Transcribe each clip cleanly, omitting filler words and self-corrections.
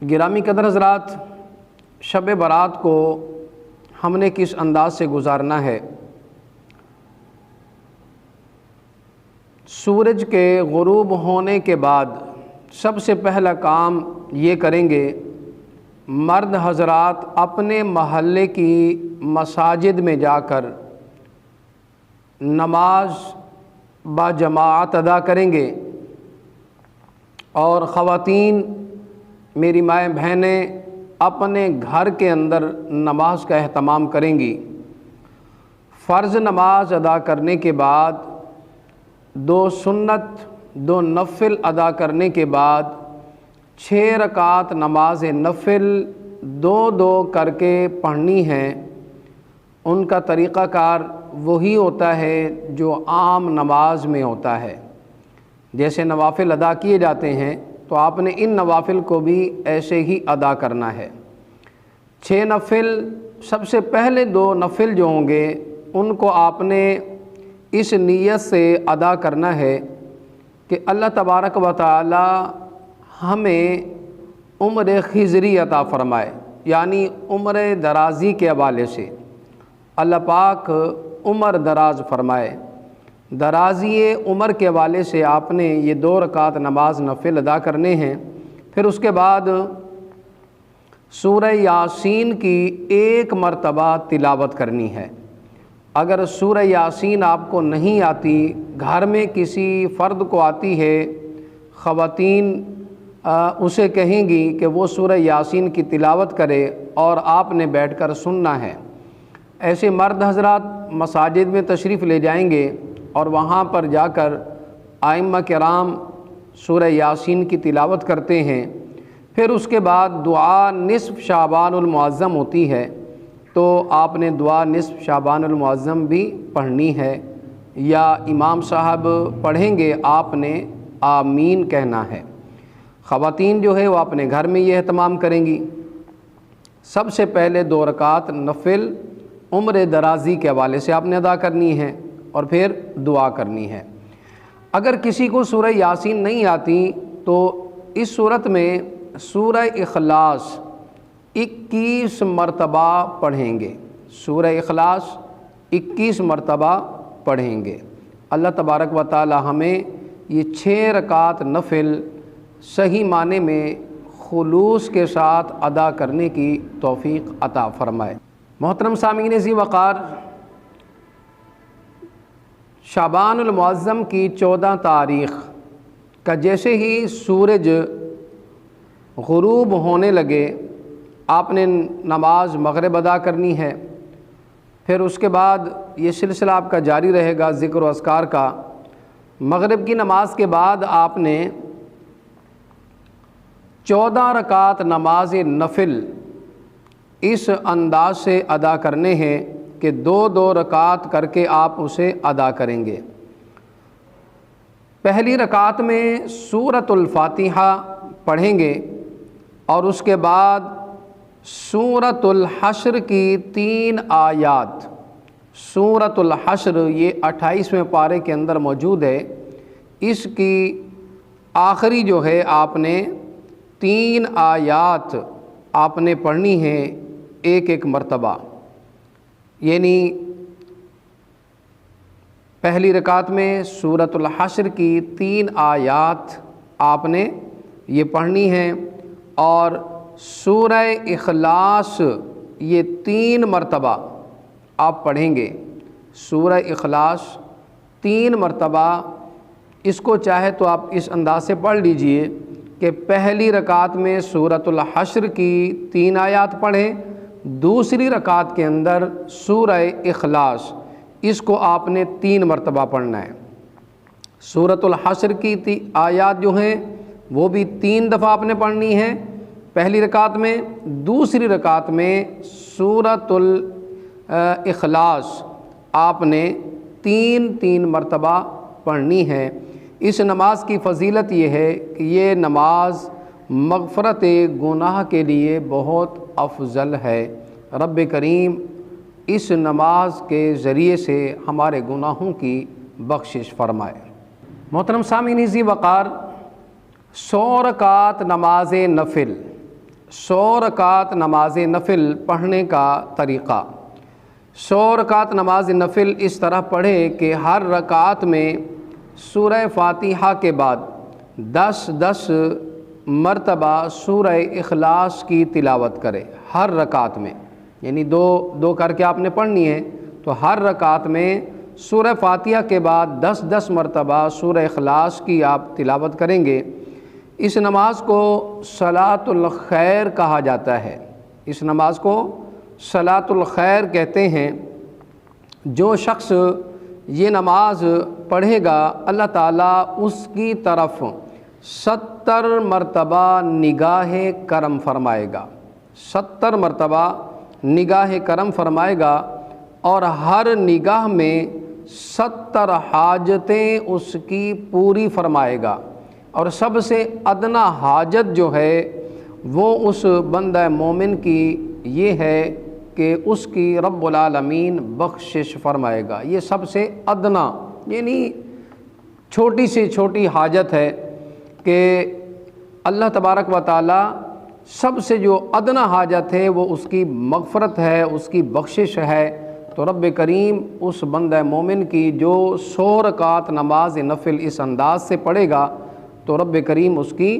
گرامی قدر حضرات، شب برات کو ہم نے کس انداز سے گزارنا ہے؟ سورج کے غروب ہونے کے بعد سب سے پہلا کام یہ کریں گے، مرد حضرات اپنے محلے کی مساجد میں جا کر نماز با جماعت ادا کریں گے، اور خواتین میری مائیں بہنیں اپنے گھر کے اندر نماز کا اہتمام کریں گی۔ فرض نماز ادا کرنے کے بعد 2 سنت 2 نفل ادا کرنے کے بعد 6 رکعت نماز نفل 2 کر کے پڑھنی ہیں۔ ان کا طریقہ کار وہی ہوتا ہے جو عام نماز میں ہوتا ہے، جیسے نوافل ادا کیے جاتے ہیں تو آپ نے ان نوافل کو بھی ایسے ہی ادا کرنا ہے۔ 6 نفل، سب سے پہلے 2 نفل جو ہوں گے ان کو آپ نے اس نیت سے ادا کرنا ہے کہ اللہ تبارک و تعالی ہمیں عمر خضری عطا فرمائے، یعنی عمر درازی کے حوالے سے اللہ پاک عمر دراز فرمائے۔ درازی عمر کے حوالے سے آپ نے یہ 2 رکعت نماز نفل ادا کرنے ہیں۔ پھر اس کے بعد سورہ یاسین کی 1 مرتبہ تلاوت کرنی ہے۔ اگر سورہ یاسین آپ کو نہیں آتی، گھر میں کسی فرد کو آتی ہے، خواتین اسے کہیں گی کہ وہ سورہ یاسین کی تلاوت کرے اور آپ نے بیٹھ کر سننا ہے۔ ایسے مرد حضرات مساجد میں تشریف لے جائیں گے اور وہاں پر جا کر ائمہ کرام سورہ یاسین کی تلاوت کرتے ہیں۔ پھر اس کے بعد دعا نصف شعبان المعظم ہوتی ہے، تو آپ نے دعا نصف شعبان المعظم بھی پڑھنی ہے، یا امام صاحب پڑھیں گے، آپ نے آمین کہنا ہے۔ خواتین جو ہے وہ اپنے گھر میں یہ اہتمام کریں گی۔ سب سے پہلے 2 رکعت نفل عمر درازی کے حوالے سے آپ نے ادا کرنی ہے، اور پھر دعا کرنی ہے۔ اگر کسی کو سورہ یاسین نہیں آتی تو اس صورت میں سورہ اخلاص 21 مرتبہ پڑھیں گے۔ سورہ اخلاص 21 مرتبہ پڑھیں گے۔ اللہ تبارک و تعالی ہمیں یہ 6 رکعت نفل صحیح معنی میں خلوص کے ساتھ ادا کرنے کی توفیق عطا فرمائے۔ محترم سامعین ذی وقار، شعبان المعظم کی 14 تاریخ کا جیسے ہی سورج غروب ہونے لگے، آپ نے نماز مغرب ادا کرنی ہے۔ پھر اس کے بعد یہ سلسلہ آپ کا جاری رہے گا ذکر و اذکار کا۔ مغرب کی نماز کے بعد آپ نے 14 رکعت نماز نفل اس انداز سے ادا کرنے ہیں کہ 2 رکعت کر کے آپ اسے ادا کریں گے۔ پہلی رکعت میں سورۃ الفاتحہ پڑھیں گے، اور اس کے بعد سورۃ الحشر کی 3 آیات۔ سورۃ الحشر یہ 28ویں پارے کے اندر موجود ہے، اس کی آخری جو ہے آپ نے 3 آیات آپ نے پڑھنی ہے 1 مرتبہ، یعنی پہلی رکعت میں سورۃ الحشر کی 3 آیات آپ نے یہ پڑھنی ہیں، اور سورہ اخلاص یہ 3 مرتبہ آپ پڑھیں گے۔ سورہ اخلاص 3 مرتبہ، اس کو چاہے تو آپ اس انداز سے پڑھ لیجئے کہ پہلی رکعت میں سورۃ الحشر کی 3 آیات پڑھیں، دوسری رکعت کے اندر سورہ اخلاص، اس کو آپ نے 3 مرتبہ پڑھنا ہے۔ سورۃ الحشر کی آیات جو ہیں وہ بھی 3 دفعہ آپ نے پڑھنی ہے پہلی رکعت میں، دوسری رکعت میں سورۃ الاخلاص آپ نے 3 مرتبہ پڑھنی ہے۔ اس نماز کی فضیلت یہ ہے کہ یہ نماز مغفرت گناہ کے لیے بہت افضل ہے۔ رب کریم اس نماز کے ذریعے سے ہمارے گناہوں کی بخشش فرمائے۔ محترم سامعین ذی وقار، 100 رکعت نماز نفل 100 رکعت نماز نفل پڑھنے کا طریقہ۔ 100 رکعت نماز نفل اس طرح پڑھے کہ ہر رکعت میں سورہ فاتحہ کے بعد 10 مرتبہ سورہ اخلاص کی تلاوت کرے ہر رکعت میں، یعنی دو کر کے آپ نے پڑھنی ہے، تو ہر رکعت میں سورہ فاتحہ کے بعد 10 مرتبہ سورہ اخلاص کی آپ تلاوت کریں گے۔ اس نماز کو صلاۃ الخیر کہا جاتا ہے، اس نماز کو صلاۃ الخیر کہتے ہیں۔ جو شخص یہ نماز پڑھے گا اللہ تعالیٰ اس کی طرف 70 مرتبہ نگاہ کرم فرمائے گا، 70 مرتبہ نگاہ کرم فرمائے گا، اور ہر نگاہ میں 70 حاجتیں اس کی پوری فرمائے گا، اور سب سے ادنا حاجت جو ہے وہ اس بندہ مومن کی یہ ہے کہ اس کی رب العالمین بخشش فرمائے گا۔ یہ سب سے ادنا یعنی چھوٹی سے چھوٹی حاجت ہے کہ اللہ تبارک و تعالی سب سے جو ادنا حاجت ہے وہ اس کی مغفرت ہے، اس کی بخشش ہے۔ تو رب کریم اس بندہ مومن کی جو 100 رکعت نماز نفل اس انداز سے پڑھے گا تو رب کریم اس کی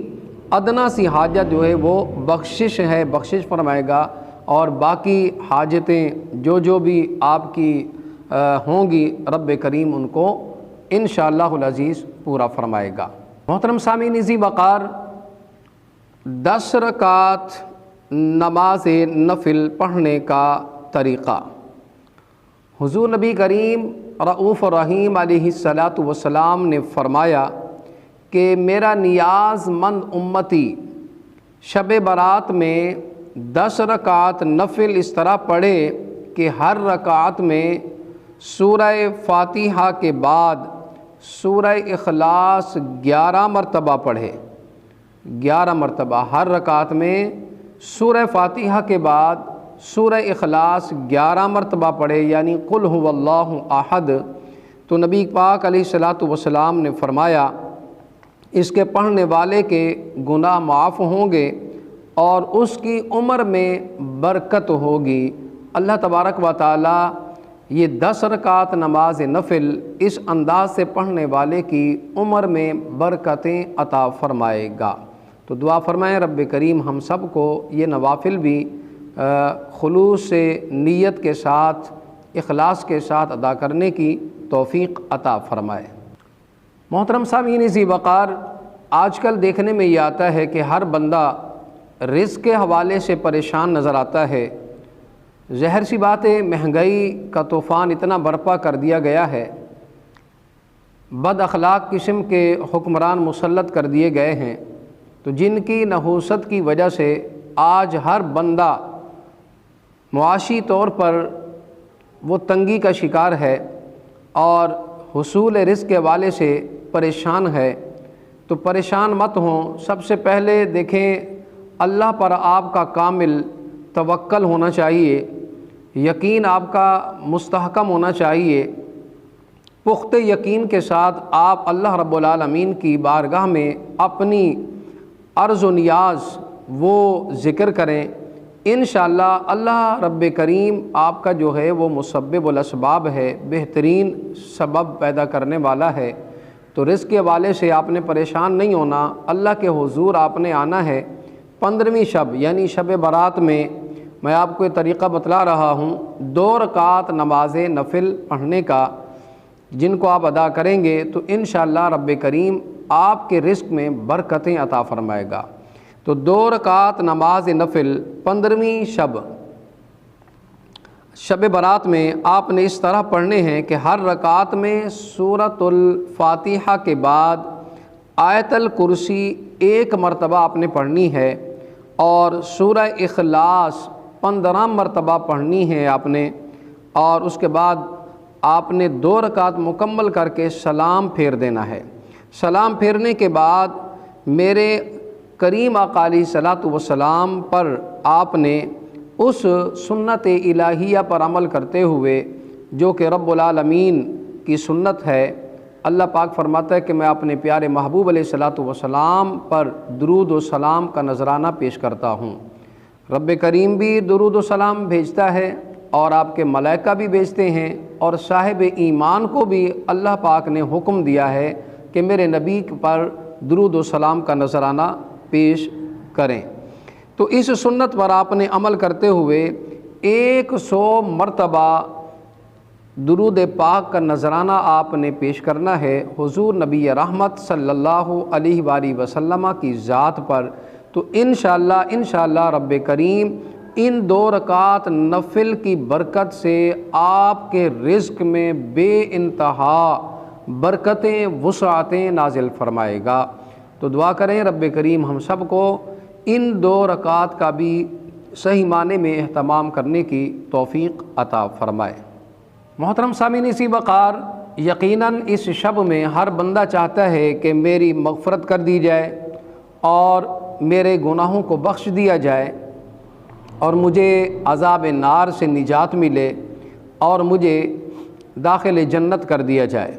ادنا سی حاجت جو ہے وہ بخشش ہے، بخشش فرمائے گا، اور باقی حاجتیں جو بھی آپ کی ہوں گی رب کریم ان کو انشاءاللہ العزیز پورا فرمائے گا۔ محترم سامعین ذی وقار، 10 رکعت نماز نفل پڑھنے کا طریقہ۔ حضور نبی کریم رؤوف الرحیم علیہ السلام نے فرمایا کہ میرا نیاز مند امتی شب برات میں 10 رکعت نفل اس طرح پڑھے کہ ہر رکعت میں سورہ فاتحہ کے بعد سورہ اخلاص 11 مرتبہ پڑھے، 11 مرتبہ ہر رکعت میں سورہ فاتحہ کے بعد سورہ اخلاص 11 مرتبہ پڑھے، یعنی قل هو اللہ احد۔ تو نبی پاک علیہ السلام نے فرمایا اس کے پڑھنے والے کے گناہ معاف ہوں گے اور اس کی عمر میں برکت ہوگی۔ اللہ تبارک و تعالی یہ 10 رکعت نماز نفل اس انداز سے پڑھنے والے کی عمر میں برکتیں عطا فرمائے گا۔ تو دعا فرمائیں رب کریم ہم سب کو یہ نوافل بھی خلوص سے، نیت کے ساتھ، اخلاص کے ساتھ ادا کرنے کی توفیق عطا فرمائے۔ محترم سامعین ذی وقار، آج کل دیکھنے میں یہ آتا ہے کہ ہر بندہ رزق کے حوالے سے پریشان نظر آتا ہے۔ ظاہر سی بات ہے، مہنگائی کا طوفان اتنا برپا کر دیا گیا ہے، بد اخلاق قسم کے حکمران مسلط کر دیے گئے ہیں، تو جن کی نحوست کی وجہ سے آج ہر بندہ معاشی طور پر وہ تنگی کا شکار ہے اور حصول رزق کے حوالے سے پریشان ہے۔ تو پریشان مت ہوں، سب سے پہلے دیکھیں اللہ پر آپ کا کامل توکل ہونا چاہیے، یقین آپ کا مستحکم ہونا چاہیے۔ پختہ یقین کے ساتھ آپ اللہ رب العالمین کی بارگاہ میں اپنی عرض و نیاز وہ ذکر کریں، انشاءاللہ اللہ رب کریم آپ کا جو ہے وہ مسبب الاسباب ہے، بہترین سبب پیدا کرنے والا ہے۔ تو رزق کے حوالے سے آپ نے پریشان نہیں ہونا، اللہ کے حضور آپ نے آنا ہے۔ 15ویں شب یعنی شب برات میں آپ کو یہ طریقہ بتلا رہا ہوں، 2 رکعت نماز نفل پڑھنے کا، جن کو آپ ادا کریں گے تو انشاءاللہ رب کریم آپ کے رزق میں برکتیں عطا فرمائے گا۔ تو 2 رکعت نماز نفل 15ویں شب برات میں آپ نے اس طرح پڑھنے ہیں کہ ہر رکعت میں سورۃ الفاتحہ کے بعد آیت الکرسی 1 مرتبہ آپ نے پڑھنی ہے، اور سورہ اخلاص 15 مرتبہ پڑھنی ہے آپ نے، اور اس کے بعد آپ نے 2 رکعت مکمل کر کے سلام پھیر دینا ہے۔ سلام پھیرنے کے بعد میرے کریم آقا علیہ الصلوۃ والسلام پر آپ نے اس سنت الہیہ پر عمل کرتے ہوئے جو کہ رب العالمین کی سنت ہے، اللہ پاک فرماتا ہے کہ میں اپنے پیارے محبوب علیہ الصلوۃ والسلام پر درود و سلام کا نذرانہ پیش کرتا ہوں۔ رب کریم بھی درود و سلام بھیجتا ہے اور آپ کے ملائکہ بھی بھیجتے ہیں، اور صاحب ایمان کو بھی اللہ پاک نے حکم دیا ہے کہ میرے نبی پر درود و سلام کا نذرانہ پیش کریں۔ تو اس سنت پر آپ نے عمل کرتے ہوئے 100 مرتبہ درود پاک کا نذرانہ آپ نے پیش کرنا ہے حضور نبی رحمت صلی اللہ علیہ وآلہ وسلم کی ذات پر۔ تو انشاءاللہ رب کریم ان 2 رکعت نفل کی برکت سے آپ کے رزق میں بے انتہا برکتیں وسعتیں نازل فرمائے گا۔ تو دعا کریں رب کریم ہم سب کو ان 2 رکعت کا بھی صحیح معنی میں اہتمام کرنے کی توفیق عطا فرمائے۔ محترم سامعین اسی وقار، یقیناً اس شب میں ہر بندہ چاہتا ہے کہ میری مغفرت کر دی جائے اور میرے گناہوں کو بخش دیا جائے اور مجھے عذاب نار سے نجات ملے اور مجھے داخل جنت کر دیا جائے۔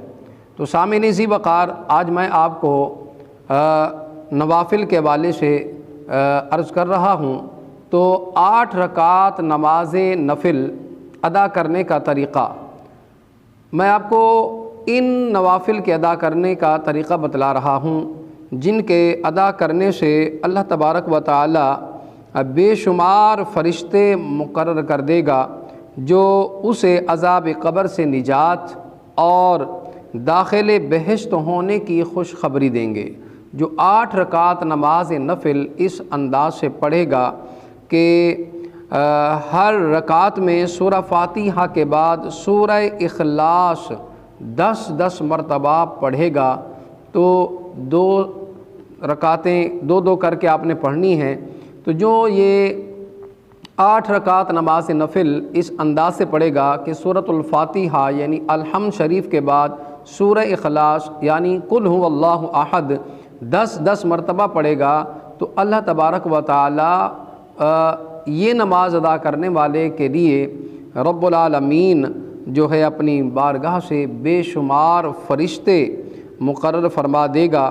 تو سامعین اسی وقار، آج میں آپ کو نوافل کے حوالے سے عرض کر رہا ہوں۔ تو 8 رکعت نماز نفل ادا کرنے کا طریقہ، میں آپ کو ان نوافل کے ادا کرنے کا طریقہ بتلا رہا ہوں جن کے ادا کرنے سے اللہ تبارک و تعالی بے شمار فرشتے مقرر کر دے گا جو اسے عذاب قبر سے نجات اور داخل بہشت ہونے کی خوشخبری دیں گے۔ جو 8 رکعت نماز نفل اس انداز سے پڑھے گا کہ ہر رکعت میں سورہ فاتحہ کے بعد سورہ اخلاص 10 مرتبہ پڑھے گا، تو 2 رکعتیں 2 کر کے آپ نے پڑھنی ہیں۔ تو جو یہ 8 رکعت نماز نفل اس انداز سے پڑھے گا کہ سورۃ الفاتحہ یعنی الحمد شریف کے بعد سورہ اخلاص یعنی قل هو اللہ احد 10 مرتبہ پڑھے گا، تو اللہ تبارک و تعالی یہ نماز ادا کرنے والے کے لیے رب العالمین جو ہے اپنی بارگاہ سے بے شمار فرشتے مقرر فرما دے گا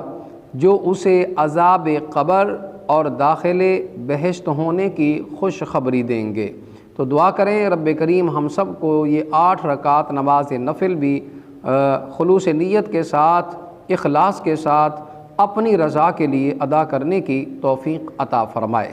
جو اسے عذاب قبر اور داخل بہشت ہونے کی خوشخبری دیں گے۔ تو دعا کریں رب کریم ہم سب کو یہ 8 رکعت نماز نفل بھی خلوص نیت کے ساتھ، اخلاص کے ساتھ اپنی رضا کے لیے ادا کرنے کی توفیق عطا فرمائے۔